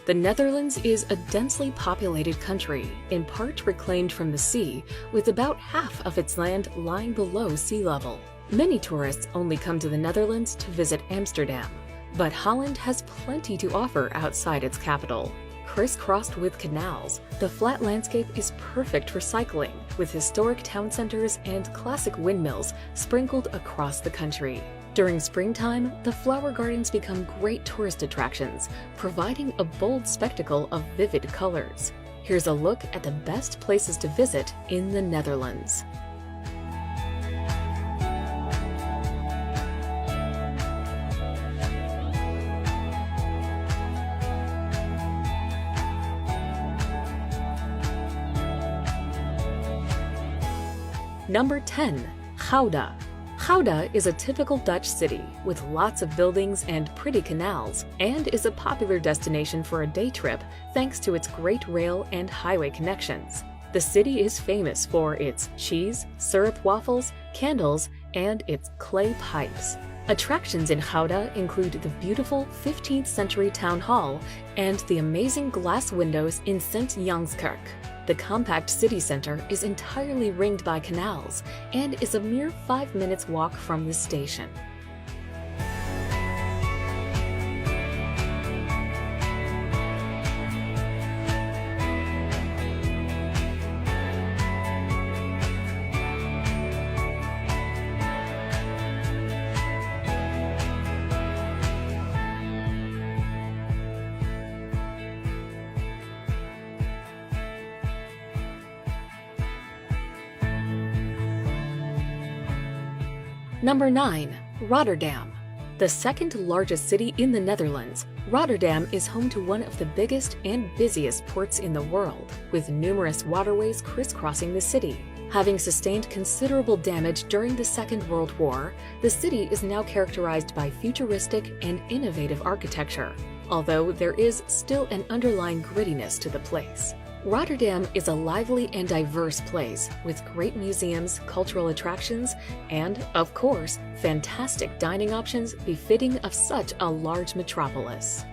The Netherlands is a densely populated country, in part reclaimed from the sea, with about half of its land lying below sea level. Many tourists only come to the Netherlands to visit Amsterdam, but Holland has plenty to offer outside its capital. Crisscrossed with canals, the flat landscape is perfect for cycling, with historic town centers and classic windmills sprinkled across the country. During springtime, the flower gardens become great tourist attractions, providing a bold spectacle of vivid colors. Here's a look at the best places to visit in the Netherlands. Number 10. Gouda. Gouda is a typical Dutch city with lots of buildings and pretty canals, and is a popular destination for a day trip thanks to its great rail and highway connections. The city is famous for its cheese, syrup waffles, candles, and its clay pipes. Attractions in Gouda include the beautiful 15th century town hall and the amazing glass windows in St. Janskerk. The compact city center is entirely ringed by canals and is a mere 5 minutes walk from the station. Number 9. Rotterdam. The second largest city in the Netherlands, Rotterdam is home to one of the biggest and busiest ports in the world, with numerous waterways crisscrossing the city. Having sustained considerable damage during the Second World War, the city is now characterized by futuristic and innovative architecture, although there is still an underlying grittiness to the place. Rotterdam is a lively and diverse place with great museums, cultural attractions, and, of course, fantastic dining options befitting of such a large metropolis.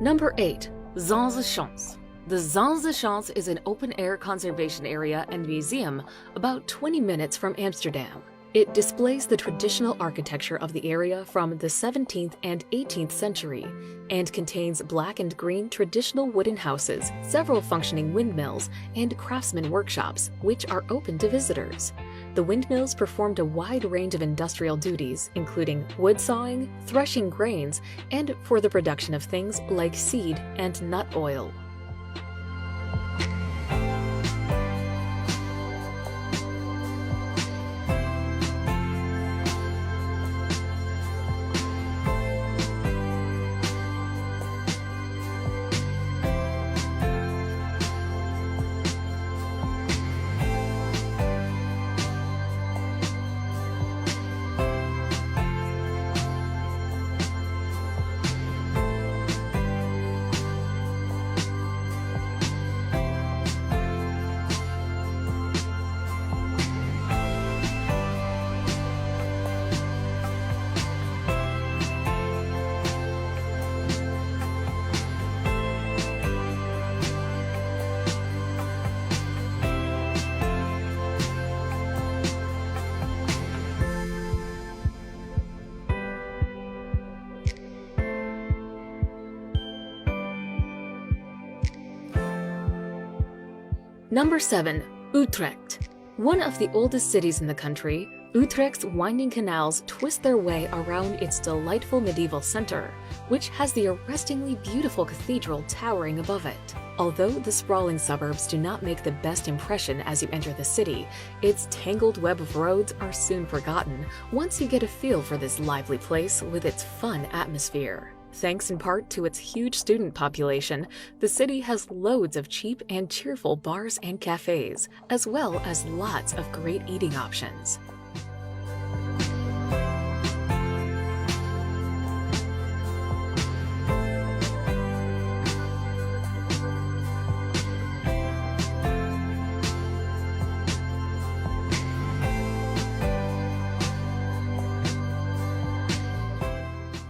Number 8. Zandschans. The Zandschans is an open-air conservation area and museum about 20 minutes from Amsterdam. It displays the traditional architecture of the area from the 17th and 18th century and contains black and green traditional wooden houses, several functioning windmills, and craftsman workshops, which are open to visitors. The windmills performed a wide range of industrial duties, including wood sawing, threshing grains, and for the production of things like seed and nut oil. Number 7. Utrecht. One of the oldest cities in the country, Utrecht's winding canals twist their way around its delightful medieval center, which has the arrestingly beautiful cathedral towering above it. Although the sprawling suburbs do not make the best impression as you enter the city, its tangled web of roads are soon forgotten once you get a feel for this lively place with its fun atmosphere. Thanks in part to its huge student population, the city has loads of cheap and cheerful bars and cafes, as well as lots of great eating options.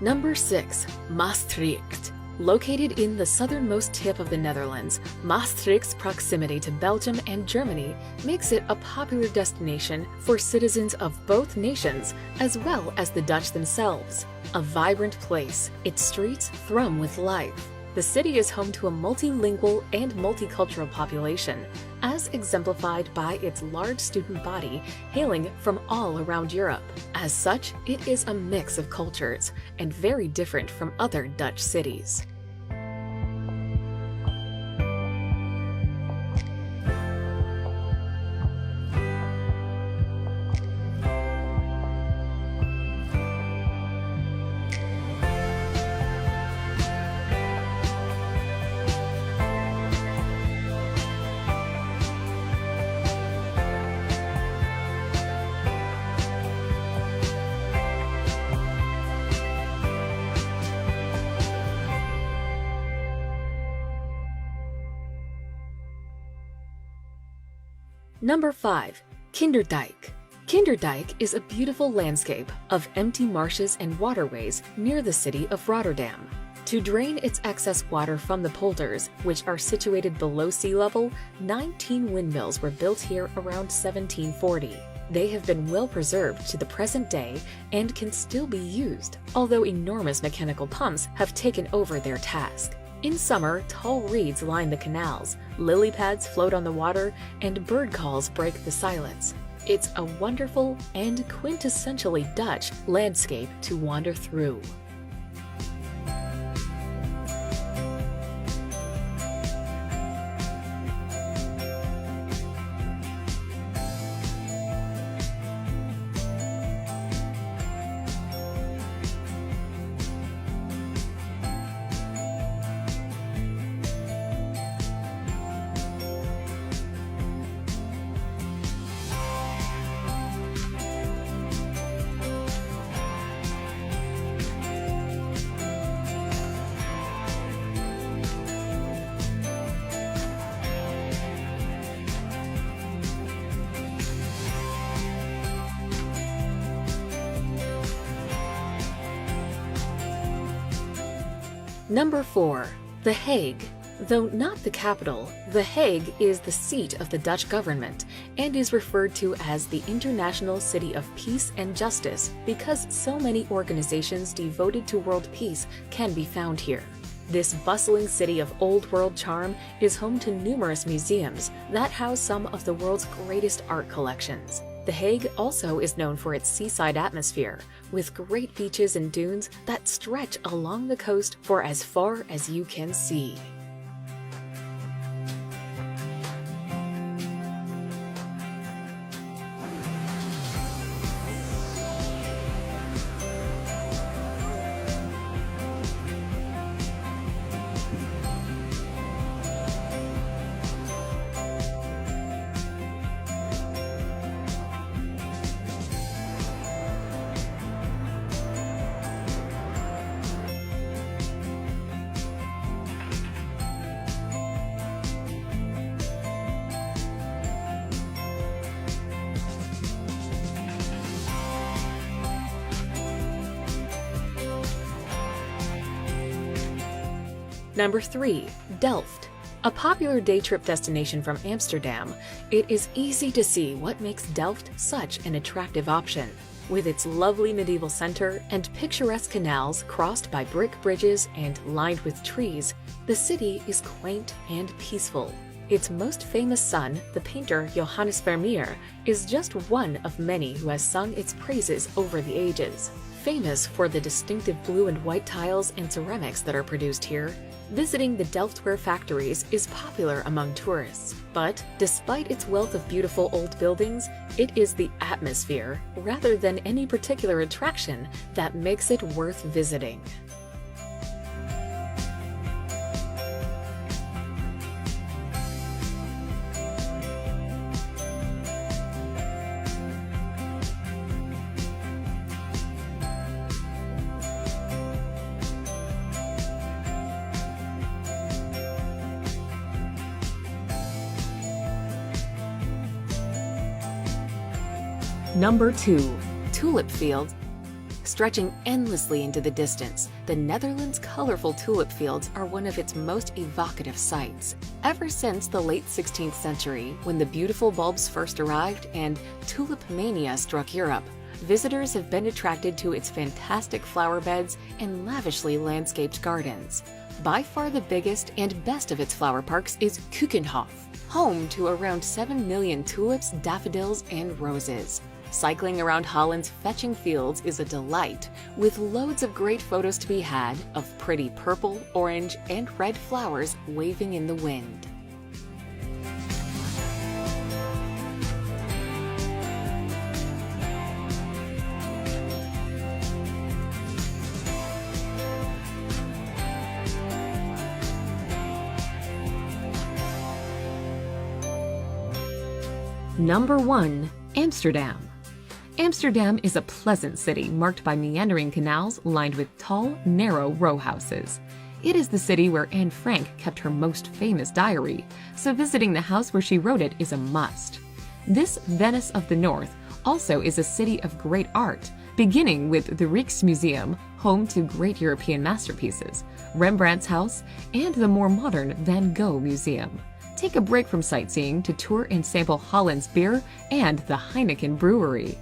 Number 6. Maastricht. Located in the southernmost tip of the Netherlands, Maastricht's proximity to Belgium and Germany makes it a popular destination for citizens of both nations, as well as the Dutch themselves. A vibrant place, its streets thrum with life. The city is home to a multilingual and multicultural population, as exemplified by its large student body hailing from all around Europe. As such, it is a mix of cultures and very different from other Dutch cities. Number 5. Kinderdijk. Kinderdijk is a beautiful landscape of empty marshes and waterways near the city of Rotterdam. To drain its excess water from the polders, which are situated below sea level, 19 windmills were built here around 1740. They have been well preserved to the present day and can still be used, although enormous mechanical pumps have taken over their task. In summer, tall reeds line the canals, lily pads float on the water, and bird calls break the silence. It's a wonderful and quintessentially Dutch landscape to wander through. Number 4. The Hague. Though not the capital, The Hague is the seat of the Dutch government and is referred to as the International City of Peace and Justice because so many organizations devoted to world peace can be found here. This bustling city of old world charm is home to numerous museums that house some of the world's greatest art collections. The Hague also is known for its seaside atmosphere, with great beaches and dunes that stretch along the coast for as far as you can see. Number 3. Delft. A popular day trip destination from Amsterdam, it is easy to see what makes Delft such an attractive option. With its lovely medieval center and picturesque canals crossed by brick bridges and lined with trees, the city is quaint and peaceful. Its most famous son, the painter Johannes Vermeer, is just one of many who has sung its praises over the ages. Famous for the distinctive blue and white tiles and ceramics that are produced here, visiting the Delftware factories is popular among tourists. But despite its wealth of beautiful old buildings, it is the atmosphere, rather than any particular attraction, that makes it worth visiting. Number 2. Tulip fields. Stretching endlessly into the distance, the Netherlands' colorful tulip fields are one of its most evocative sights. Ever since the late 16th century, when the beautiful bulbs first arrived and tulip mania struck Europe, visitors have been attracted to its fantastic flower beds and lavishly landscaped gardens. By far the biggest and best of its flower parks is Keukenhof, home to around 7 million tulips, daffodils, and roses. Cycling around Holland's fetching fields is a delight, with loads of great photos to be had of pretty purple, orange, and red flowers waving in the wind. Number 1. Amsterdam. Amsterdam is a pleasant city marked by meandering canals lined with tall, narrow row houses. It is the city where Anne Frank kept her most famous diary, so visiting the house where she wrote it is a must. This Venice of the North also is a city of great art, beginning with the Rijksmuseum, home to great European masterpieces, Rembrandt's house, and the more modern Van Gogh Museum. Take a break from sightseeing to tour and sample Holland's beer and the Heineken brewery.